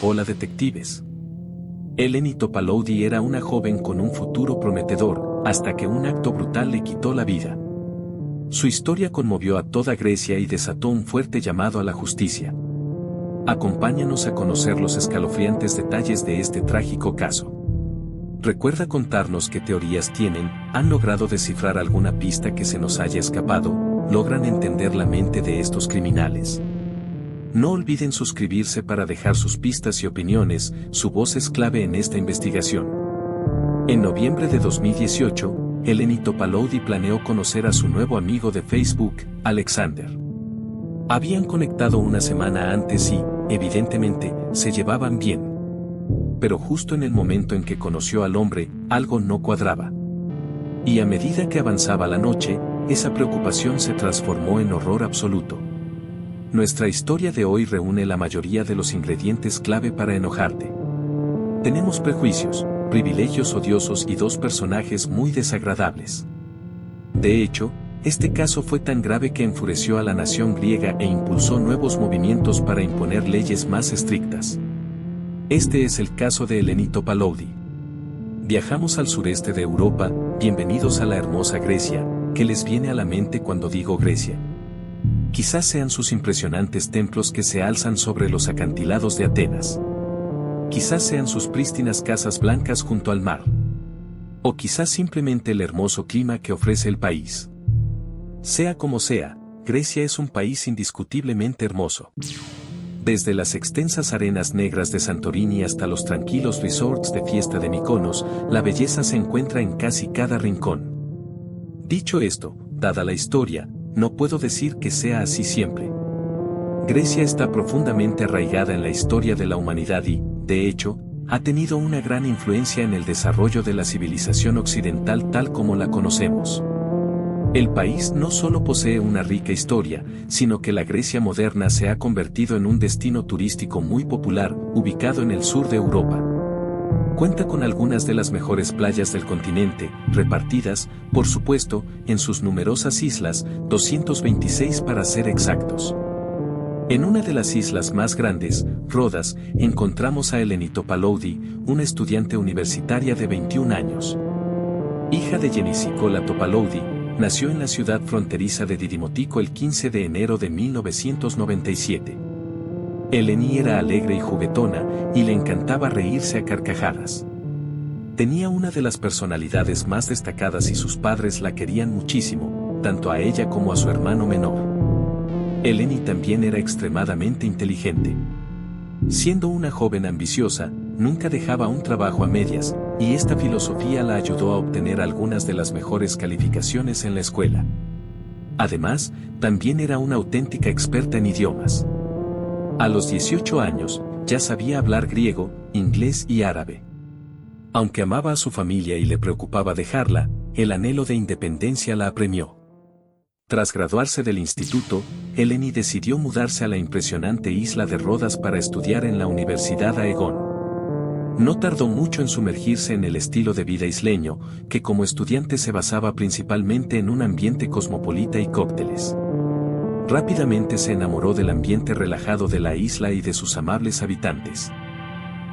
Hola detectives. Eleni Topalodi era una joven con un futuro prometedor, hasta que un acto brutal le quitó la vida. Su historia conmovió a toda Grecia y desató un fuerte llamado a la justicia. Acompáñanos a conocer los escalofriantes detalles de este trágico caso. Recuerda contarnos qué teorías tienen, han logrado descifrar alguna pista que se nos haya escapado, logran entender la mente de estos criminales. No olviden suscribirse para dejar sus pistas y opiniones, su voz es clave en esta investigación. En noviembre de 2018, Eleni Topalodi planeó conocer a su nuevo amigo de Facebook, Alexander. Habían conectado una semana antes y, evidentemente, se llevaban bien. Pero justo en el momento en que conoció al hombre, algo no cuadraba. Y a medida que avanzaba la noche, esa preocupación se transformó en horror absoluto. Nuestra historia de hoy reúne la mayoría de los ingredientes clave para enojarte. Tenemos prejuicios, privilegios odiosos y dos personajes muy desagradables. De hecho, este caso fue tan grave que enfureció a la nación griega e impulsó nuevos movimientos para imponer leyes más estrictas. Este es el caso de Eleni Topalodi. Viajamos al sureste de Europa, bienvenidos a la hermosa Grecia. ¿Qué les viene a la mente cuando digo Grecia? Quizás sean sus impresionantes templos que se alzan sobre los acantilados de Atenas. Quizás sean sus prístinas casas blancas junto al mar. O quizás simplemente el hermoso clima que ofrece el país. Sea como sea, Grecia es un país indiscutiblemente hermoso. Desde las extensas arenas negras de Santorini hasta los tranquilos resorts de fiesta de Mykonos, la belleza se encuentra en casi cada rincón. Dicho esto, dada la historia, no puedo decir que sea así siempre. Grecia está profundamente arraigada en la historia de la humanidad y, de hecho, ha tenido una gran influencia en el desarrollo de la civilización occidental tal como la conocemos. El país no solo posee una rica historia, sino que la Grecia moderna se ha convertido en un destino turístico muy popular, ubicado en el sur de Europa. Cuenta con algunas de las mejores playas del continente, repartidas, por supuesto, en sus numerosas islas, 226 para ser exactos. En una de las islas más grandes, Rodas, encontramos a Eleni Topalodi, una estudiante universitaria de 21 años. Hija de Genisikola Topalodi, nació en la ciudad fronteriza de Didymotiko el 15 de enero de 1997. Eleni era alegre y juguetona, y le encantaba reírse a carcajadas. Tenía una de las personalidades más destacadas y sus padres la querían muchísimo, tanto a ella como a su hermano menor. Eleni también era extremadamente inteligente. Siendo una joven ambiciosa, nunca dejaba un trabajo a medias, y esta filosofía la ayudó a obtener algunas de las mejores calificaciones en la escuela. Además, también era una auténtica experta en idiomas. A los 18 años, ya sabía hablar griego, inglés y árabe. Aunque amaba a su familia y le preocupaba dejarla, el anhelo de independencia la apremió. Tras graduarse del instituto, Eleni decidió mudarse a la impresionante isla de Rodas para estudiar en la Universidad Aegon. No tardó mucho en sumergirse en el estilo de vida isleño, que como estudiante se basaba principalmente en un ambiente cosmopolita y cócteles. Rápidamente se enamoró del ambiente relajado de la isla y de sus amables habitantes.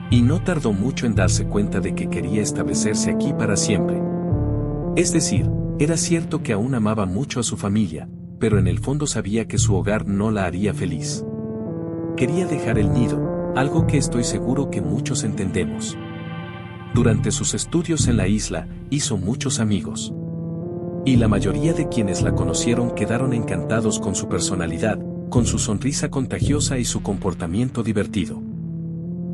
Y no tardó mucho en darse cuenta de que quería establecerse aquí para siempre. Es decir, era cierto que aún amaba mucho a su familia, pero en el fondo sabía que su hogar no la haría feliz. Quería dejar el nido, algo que estoy seguro que muchos entendemos. Durante sus estudios en la isla, hizo muchos amigos. Y la mayoría de quienes la conocieron quedaron encantados con su personalidad, con su sonrisa contagiosa y su comportamiento divertido.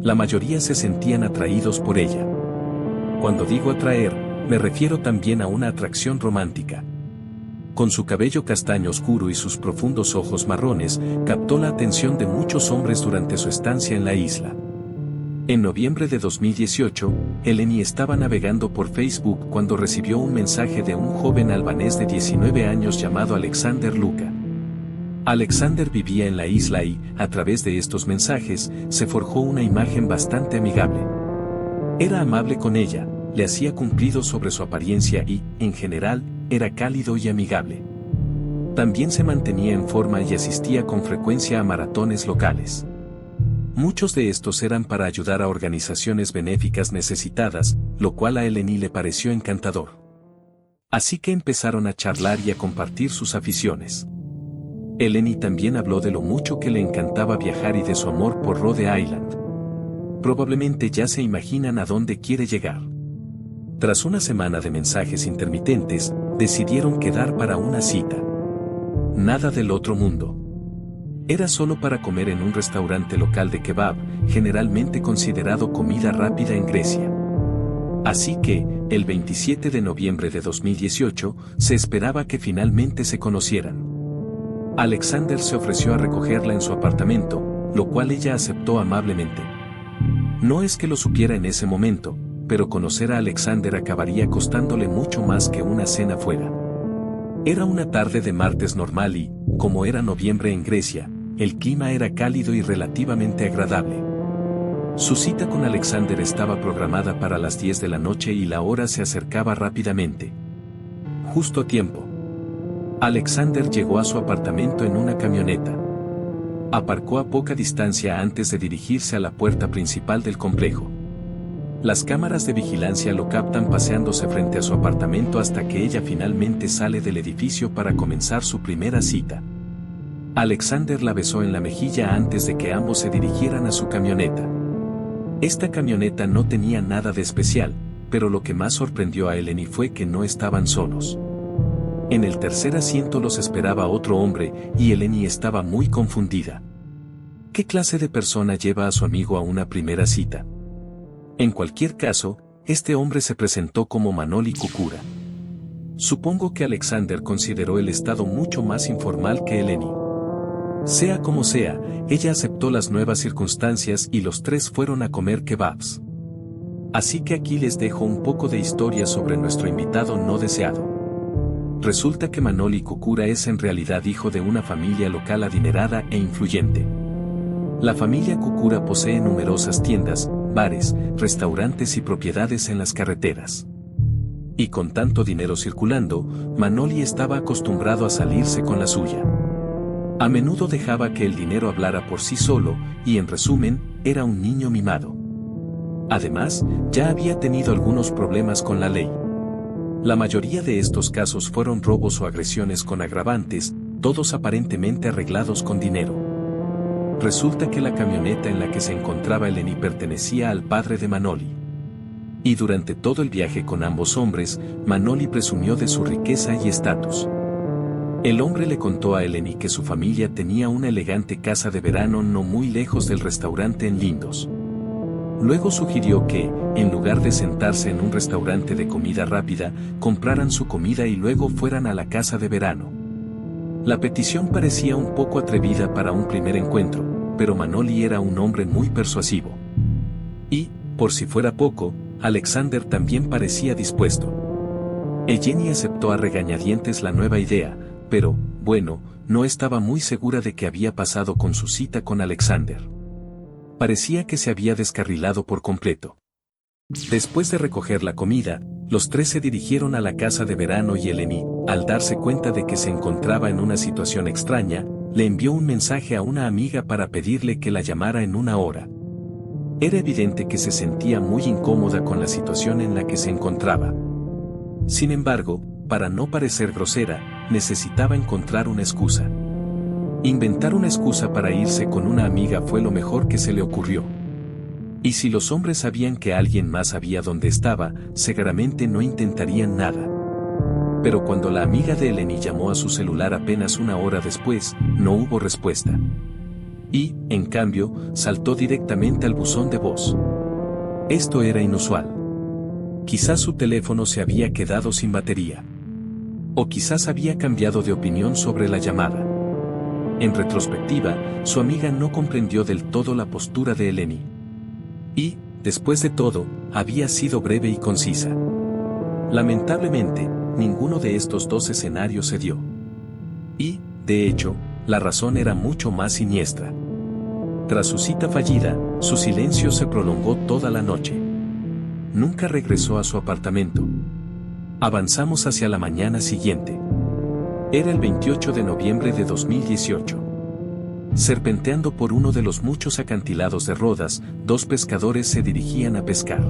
La mayoría se sentían atraídos por ella. Cuando digo atraer, me refiero también a una atracción romántica. Con su cabello castaño oscuro y sus profundos ojos marrones, captó la atención de muchos hombres durante su estancia en la isla. En noviembre de 2018, Eleni estaba navegando por Facebook cuando recibió un mensaje de un joven albanés de 19 años llamado Alexander Luka. Alexander vivía en la isla y, a través de estos mensajes, se forjó una imagen bastante amigable. Era amable con ella, le hacía cumplidos sobre su apariencia y, en general, era cálido y amigable. También se mantenía en forma y asistía con frecuencia a maratones locales. Muchos de estos eran para ayudar a organizaciones benéficas necesitadas, lo cual a Eleni le pareció encantador. Así que empezaron a charlar y a compartir sus aficiones. Eleni también habló de lo mucho que le encantaba viajar y de su amor por Rhode Island. Probablemente ya se imaginan a dónde quiere llegar. Tras una semana de mensajes intermitentes, decidieron quedar para una cita. Nada del otro mundo. Era solo para comer en un restaurante local de kebab, generalmente considerado comida rápida en Grecia. Así que, el 27 de noviembre de 2018, se esperaba que finalmente se conocieran. Alexander se ofreció a recogerla en su apartamento, lo cual ella aceptó amablemente. No es que lo supiera en ese momento, pero conocer a Alexander acabaría costándole mucho más que una cena fuera. Era una tarde de martes normal y, como era noviembre en Grecia, el clima era cálido y relativamente agradable. Su cita con Alexander estaba programada para las 10 de la noche y la hora se acercaba rápidamente. Justo a tiempo. Alexander llegó a su apartamento en una camioneta. Aparcó a poca distancia antes de dirigirse a la puerta principal del complejo. Las cámaras de vigilancia lo captan paseándose frente a su apartamento hasta que ella finalmente sale del edificio para comenzar su primera cita. Alexander la besó en la mejilla antes de que ambos se dirigieran a su camioneta. Esta camioneta no tenía nada de especial, pero lo que más sorprendió a Eleni fue que no estaban solos. En el tercer asiento los esperaba otro hombre, y Eleni estaba muy confundida. ¿Qué clase de persona lleva a su amigo a una primera cita? En cualquier caso, este hombre se presentó como Manoli Kukura. Supongo que Alexander consideró el estado mucho más informal que Eleni. Sea como sea, ella aceptó las nuevas circunstancias y los tres fueron a comer kebabs. Así que aquí les dejo un poco de historia sobre nuestro invitado no deseado. Resulta que Manoli Kukura es en realidad hijo de una familia local adinerada e influyente. La familia Kukura posee numerosas tiendas, bares, restaurantes y propiedades en las carreteras. Y con tanto dinero circulando, Manoli estaba acostumbrado a salirse con la suya. A menudo dejaba que el dinero hablara por sí solo, y en resumen, era un niño mimado. Además, ya había tenido algunos problemas con la ley. La mayoría de estos casos fueron robos o agresiones con agravantes, todos aparentemente arreglados con dinero. Resulta que la camioneta en la que se encontraba Eleni pertenecía al padre de Manoli. Y durante todo el viaje con ambos hombres, Manoli presumió de su riqueza y estatus. El hombre le contó a Eleni que su familia tenía una elegante casa de verano no muy lejos del restaurante en Lindos. Luego sugirió que, en lugar de sentarse en un restaurante de comida rápida, compraran su comida y luego fueran a la casa de verano. La petición parecía un poco atrevida para un primer encuentro, pero Manoli era un hombre muy persuasivo. Y, por si fuera poco, Alexander también parecía dispuesto. Eleni aceptó a regañadientes la nueva idea, pero, bueno, no estaba muy segura de qué había pasado con su cita con Alexander. Parecía que se había descarrilado por completo. Después de recoger la comida, los tres se dirigieron a la casa de verano y Eleni, al darse cuenta de que se encontraba en una situación extraña, le envió un mensaje a una amiga para pedirle que la llamara en una hora. Era evidente que se sentía muy incómoda con la situación en la que se encontraba. Sin embargo, para no parecer grosera, necesitaba encontrar una excusa. Inventar una excusa para irse con una amiga fue lo mejor que se le ocurrió. Y si los hombres sabían que alguien más sabía dónde estaba, seguramente no intentarían nada. Pero cuando la amiga de Eleni llamó a su celular apenas una hora después, no hubo respuesta. Y, en cambio, saltó directamente al buzón de voz. Esto era inusual. Quizás su teléfono se había quedado sin batería. O quizás había cambiado de opinión sobre la llamada. En retrospectiva, su amiga no comprendió del todo la postura de Eleni. Y, después de todo, había sido breve y concisa. Lamentablemente, ninguno de estos dos escenarios se dio. Y, de hecho, la razón era mucho más siniestra. Tras su cita fallida, su silencio se prolongó toda la noche. Nunca regresó a su apartamento. Avanzamos hacia la mañana siguiente. Era el 28 de noviembre de 2018. Serpenteando por uno de los muchos acantilados de Rodas, dos pescadores se dirigían a pescar.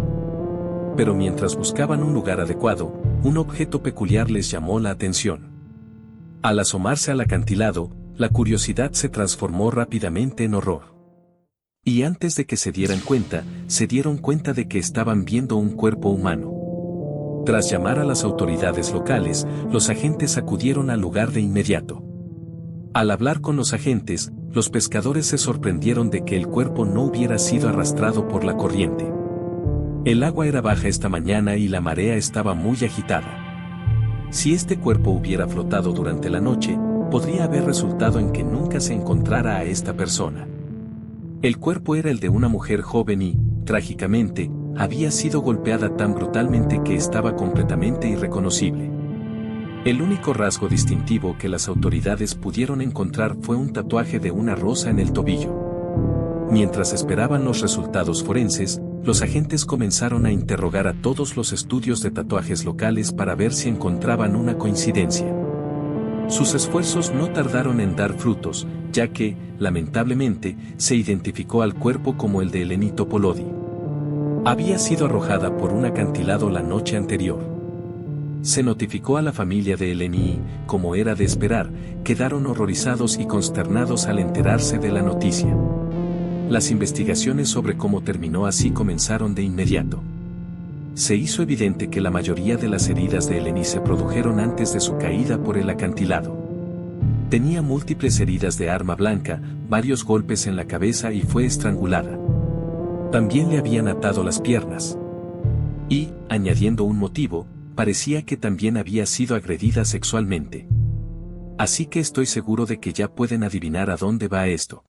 Pero mientras buscaban un lugar adecuado, un objeto peculiar les llamó la atención. Al asomarse al acantilado, la curiosidad se transformó rápidamente en horror. Y antes de que se dieron cuenta de que estaban viendo un cuerpo humano. Tras llamar a las autoridades locales, los agentes acudieron al lugar de inmediato. Al hablar con los agentes, los pescadores se sorprendieron de que el cuerpo no hubiera sido arrastrado por la corriente. El agua era baja esta mañana y la marea estaba muy agitada. Si este cuerpo hubiera flotado durante la noche, podría haber resultado en que nunca se encontrara a esta persona. El cuerpo era el de una mujer joven y, trágicamente, había sido golpeada tan brutalmente que estaba completamente irreconocible. El único rasgo distintivo que las autoridades pudieron encontrar fue un tatuaje de una rosa en el tobillo. Mientras esperaban los resultados forenses, los agentes comenzaron a interrogar a todos los estudios de tatuajes locales para ver si encontraban una coincidencia. Sus esfuerzos no tardaron en dar frutos, ya que, lamentablemente, se identificó al cuerpo como el de Eleni Topolodi. Había sido arrojada por un acantilado la noche anterior. Se notificó a la familia de Eleni y, como era de esperar, quedaron horrorizados y consternados al enterarse de la noticia. Las investigaciones sobre cómo terminó así comenzaron de inmediato. Se hizo evidente que la mayoría de las heridas de Eleni se produjeron antes de su caída por el acantilado. Tenía múltiples heridas de arma blanca, varios golpes en la cabeza y fue estrangulada. También le habían atado las piernas. Y, añadiendo un motivo, parecía que también había sido agredida sexualmente. Así que estoy seguro de que ya pueden adivinar a dónde va esto.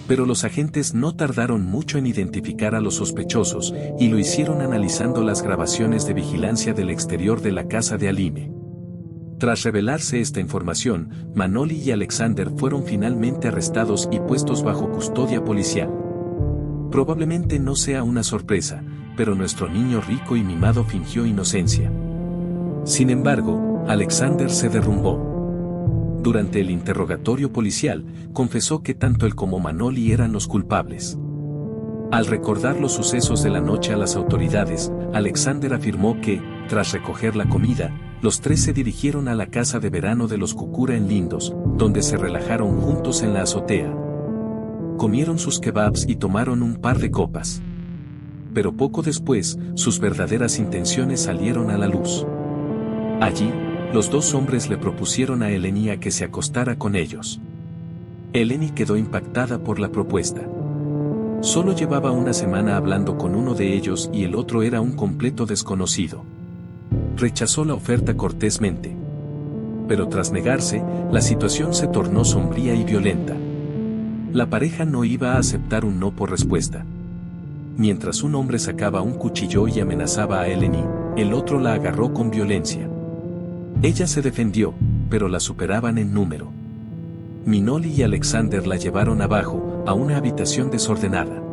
Pero los agentes no tardaron mucho en identificar a los sospechosos, y lo hicieron analizando las grabaciones de vigilancia del exterior de la casa de Alime. Tras revelarse esta información, Manoli y Alexander fueron finalmente arrestados y puestos bajo custodia policial. Probablemente no sea una sorpresa, pero nuestro niño rico y mimado fingió inocencia. Sin embargo, Alexander se derrumbó. Durante el interrogatorio policial, confesó que tanto él como Manoli eran los culpables. Al recordar los sucesos de la noche a las autoridades, Alexander afirmó que, tras recoger la comida, los tres se dirigieron a la casa de verano de los Kukura en Lindos, donde se relajaron juntos en la azotea. Comieron sus kebabs y tomaron un par de copas. Pero poco después, sus verdaderas intenciones salieron a la luz. Allí, los dos hombres le propusieron a Eleni a que se acostara con ellos. Eleni quedó impactada por la propuesta. Solo llevaba una semana hablando con uno de ellos y el otro era un completo desconocido. Rechazó la oferta cortésmente. Pero tras negarse, la situación se tornó sombría y violenta. La pareja no iba a aceptar un no por respuesta. Mientras un hombre sacaba un cuchillo y amenazaba a Eleni, el otro la agarró con violencia. Ella se defendió, pero la superaban en número. Manoli y Alexander la llevaron abajo, a una habitación desordenada.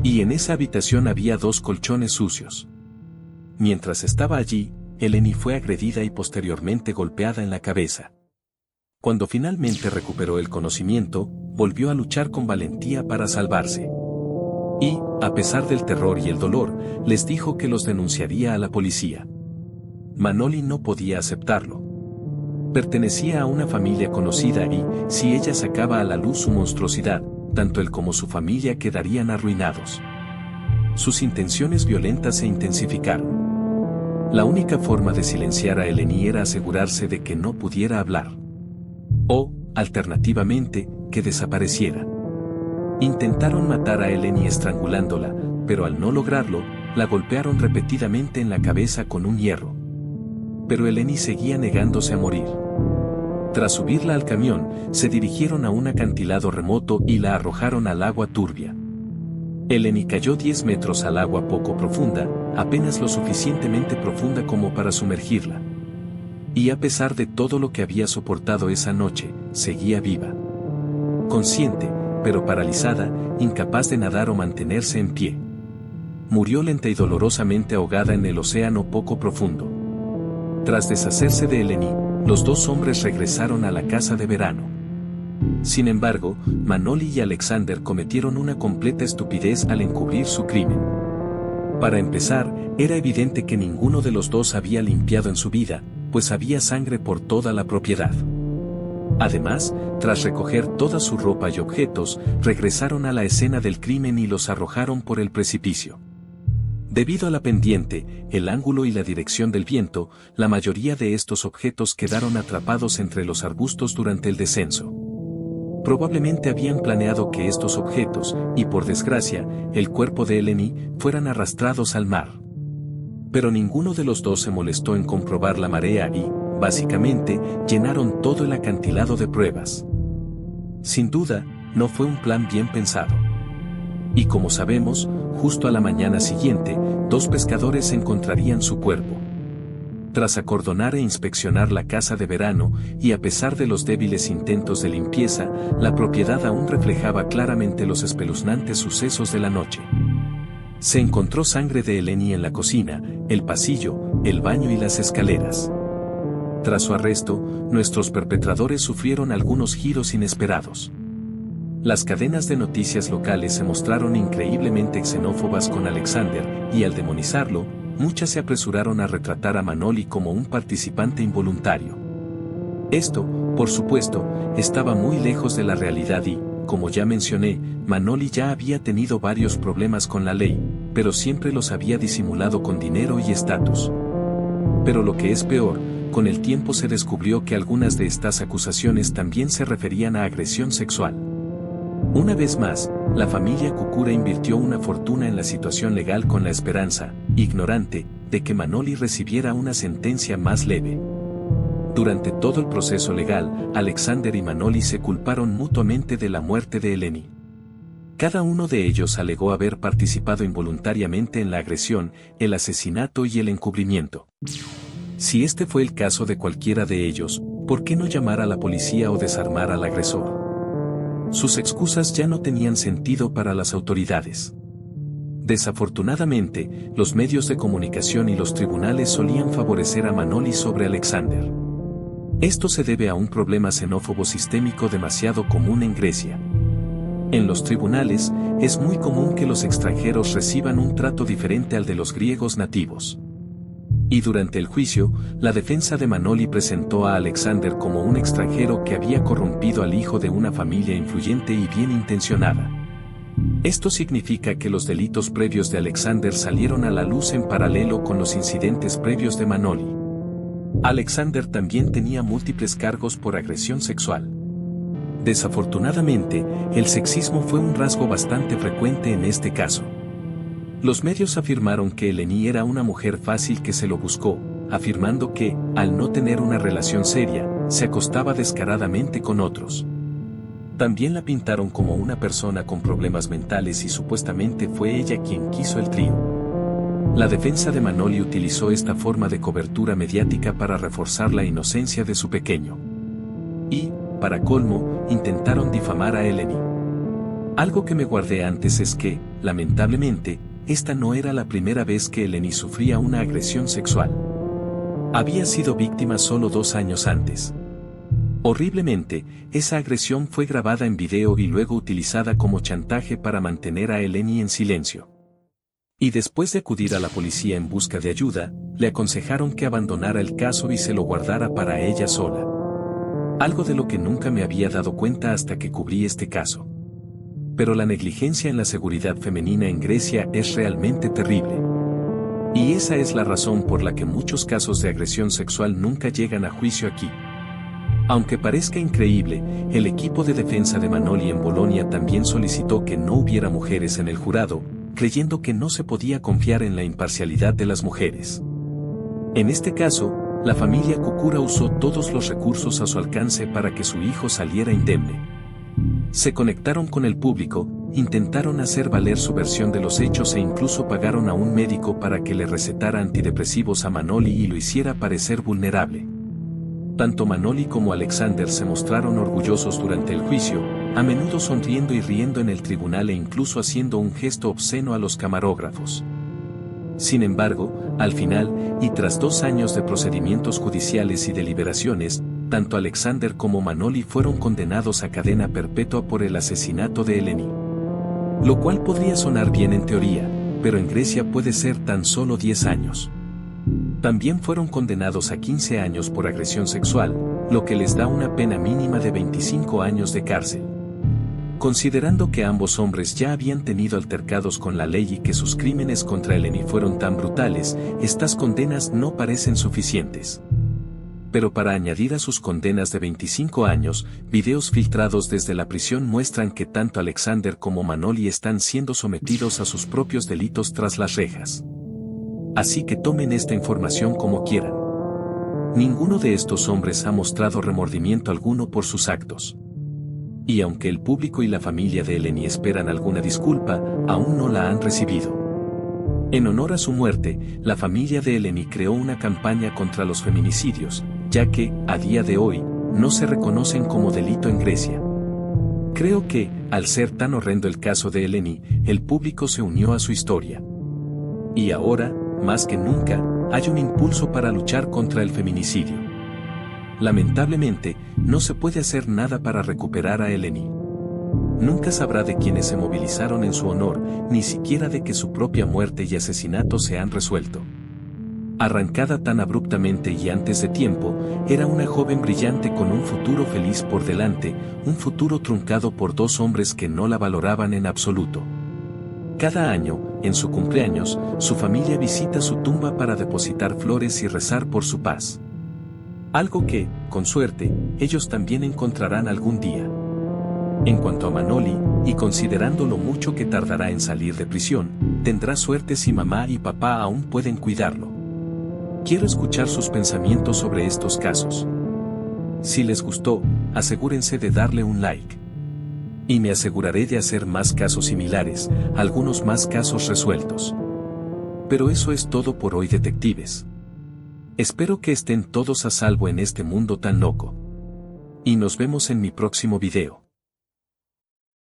Y en esa habitación había 2 colchones sucios. Mientras estaba allí, Eleni fue agredida y posteriormente golpeada en la cabeza. Cuando finalmente recuperó el conocimiento, volvió a luchar con valentía para salvarse. Y, a pesar del terror y el dolor, les dijo que los denunciaría a la policía. Manoli no podía aceptarlo. Pertenecía a una familia conocida y, si ella sacaba a la luz su monstruosidad, tanto él como su familia quedarían arruinados. Sus intenciones violentas se intensificaron. La única forma de silenciar a Eleni era asegurarse de que no pudiera hablar. O, alternativamente, que desapareciera. Intentaron matar a Eleni estrangulándola, pero al no lograrlo, la golpearon repetidamente en la cabeza con un hierro. Pero Eleni seguía negándose a morir. Tras subirla al camión, se dirigieron a un acantilado remoto y la arrojaron al agua turbia. Eleni cayó 10 metros al agua poco profunda, apenas lo suficientemente profunda como para sumergirla. Y a pesar de todo lo que había soportado esa noche, seguía viva. Consciente, pero paralizada, incapaz de nadar o mantenerse en pie. Murió lenta y dolorosamente ahogada en el océano poco profundo. Tras deshacerse de Eleni, los dos hombres regresaron a la casa de verano. Sin embargo, Manoli y Alexander cometieron una completa estupidez al encubrir su crimen. Para empezar, era evidente que ninguno de los dos había limpiado en su vida, pues había sangre por toda la propiedad. Además, tras recoger toda su ropa y objetos, regresaron a la escena del crimen y los arrojaron por el precipicio. Debido a la pendiente, el ángulo y la dirección del viento, la mayoría de estos objetos quedaron atrapados entre los arbustos durante el descenso. Probablemente habían planeado que estos objetos, y por desgracia, el cuerpo de Eleni, fueran arrastrados al mar. Pero ninguno de los dos se molestó en comprobar la marea y, básicamente, llenaron todo el acantilado de pruebas. Sin duda, no fue un plan bien pensado. Y como sabemos, justo a la mañana siguiente, dos pescadores encontrarían su cuerpo. Tras acordonar e inspeccionar la casa de verano, y a pesar de los débiles intentos de limpieza, la propiedad aún reflejaba claramente los espeluznantes sucesos de la noche. Se encontró sangre de Eleni en la cocina, el pasillo, el baño y las escaleras. Tras su arresto, nuestros perpetradores sufrieron algunos giros inesperados. Las cadenas de noticias locales se mostraron increíblemente xenófobas con Alexander, y al demonizarlo, muchas se apresuraron a retratar a Manoli como un participante involuntario. Esto, por supuesto, estaba muy lejos de la realidad y, como ya mencioné, Manoli ya había tenido varios problemas con la ley, pero siempre los había disimulado con dinero y estatus. Pero lo que es peor, con el tiempo se descubrió que algunas de estas acusaciones también se referían a agresión sexual. Una vez más, la familia Kukura invirtió una fortuna en la situación legal con la esperanza, ignorante, de que Manoli recibiera una sentencia más leve. Durante todo el proceso legal, Alexander y Manoli se culparon mutuamente de la muerte de Eleni. Cada uno de ellos alegó haber participado involuntariamente en la agresión, el asesinato y el encubrimiento. Si este fue el caso de cualquiera de ellos, ¿por qué no llamar a la policía o desarmar al agresor? Sus excusas ya no tenían sentido para las autoridades. Desafortunadamente, los medios de comunicación y los tribunales solían favorecer a Manoli sobre Alexander. Esto se debe a un problema xenófobo sistémico demasiado común en Grecia. En los tribunales, es muy común que los extranjeros reciban un trato diferente al de los griegos nativos. Y durante el juicio, la defensa de Manoli presentó a Alexander como un extranjero que había corrompido al hijo de una familia influyente y bien intencionada. Esto significa que los delitos previos de Alexander salieron a la luz en paralelo con los incidentes previos de Manoli. Alexander también tenía múltiples cargos por agresión sexual. Desafortunadamente, el sexismo fue un rasgo bastante frecuente en este caso. Los medios afirmaron que Eleni era una mujer fácil que se lo buscó, afirmando que, al no tener una relación seria, se acostaba descaradamente con otros. También la pintaron como una persona con problemas mentales y supuestamente fue ella quien quiso el trío. La defensa de Manoli utilizó esta forma de cobertura mediática para reforzar la inocencia de su pequeño. Y, para colmo, intentaron difamar a Eleni. Algo que me guardé antes es que, lamentablemente, esta no era la primera vez que Eleni sufría una agresión sexual. Había sido víctima solo 2 años antes. Horriblemente, esa agresión fue grabada en video y luego utilizada como chantaje para mantener a Eleni en silencio. Y después de acudir a la policía en busca de ayuda, le aconsejaron que abandonara el caso y se lo guardara para ella sola. Algo de lo que nunca me había dado cuenta hasta que cubrí este caso. Pero la negligencia en la seguridad femenina en Grecia es realmente terrible. Y esa es la razón por la que muchos casos de agresión sexual nunca llegan a juicio aquí. Aunque parezca increíble, el equipo de defensa de Manoli en Bolonia también solicitó que no hubiera mujeres en el jurado, creyendo que no se podía confiar en la imparcialidad de las mujeres. En este caso, la familia Kukura usó todos los recursos a su alcance para que su hijo saliera indemne. Se conectaron con el público, intentaron hacer valer su versión de los hechos e incluso pagaron a un médico para que le recetara antidepresivos a Manoli y lo hiciera parecer vulnerable. Tanto Manoli como Alexander se mostraron orgullosos durante el juicio, a menudo sonriendo y riendo en el tribunal e incluso haciendo un gesto obsceno a los camarógrafos. Sin embargo, al final, y tras 2 años de procedimientos judiciales y deliberaciones, tanto Alexander como Manoli fueron condenados a cadena perpetua por el asesinato de Eleni. Lo cual podría sonar bien en teoría, pero en Grecia puede ser tan solo 10 años. También fueron condenados a 15 años por agresión sexual, lo que les da una pena mínima de 25 años de cárcel. Considerando que ambos hombres ya habían tenido altercados con la ley y que sus crímenes contra Eleni fueron tan brutales, estas condenas no parecen suficientes. Pero para añadir a sus condenas de 25 años, videos filtrados desde la prisión muestran que tanto Alexander como Manoli están siendo sometidos a sus propios delitos tras las rejas. Así que tomen esta información como quieran. Ninguno de estos hombres ha mostrado remordimiento alguno por sus actos. Y aunque el público y la familia de Eleni esperan alguna disculpa, aún no la han recibido. En honor a su muerte, la familia de Eleni creó una campaña contra los feminicidios, ya que, a día de hoy, no se reconocen como delito en Grecia. Creo que, al ser tan horrendo el caso de Eleni, el público se unió a su historia. Y ahora, más que nunca, hay un impulso para luchar contra el feminicidio. Lamentablemente, no se puede hacer nada para recuperar a Eleni. Nunca sabrá de quienes se movilizaron en su honor, ni siquiera de que su propia muerte y asesinato se han resuelto. Arrancada tan abruptamente y antes de tiempo, era una joven brillante con un futuro feliz por delante, un futuro truncado por dos hombres que no la valoraban en absoluto. Cada año, en su cumpleaños, su familia visita su tumba para depositar flores y rezar por su paz. Algo que, con suerte, ellos también encontrarán algún día. En cuanto a Manoli, y considerando lo mucho que tardará en salir de prisión, tendrá suerte si mamá y papá aún pueden cuidarlo. Quiero escuchar sus pensamientos sobre estos casos. Si les gustó, asegúrense de darle un like. Y me aseguraré de hacer más casos similares, algunos más casos resueltos. Pero eso es todo por hoy, detectives. Espero que estén todos a salvo en este mundo tan loco. Y nos vemos en mi próximo video.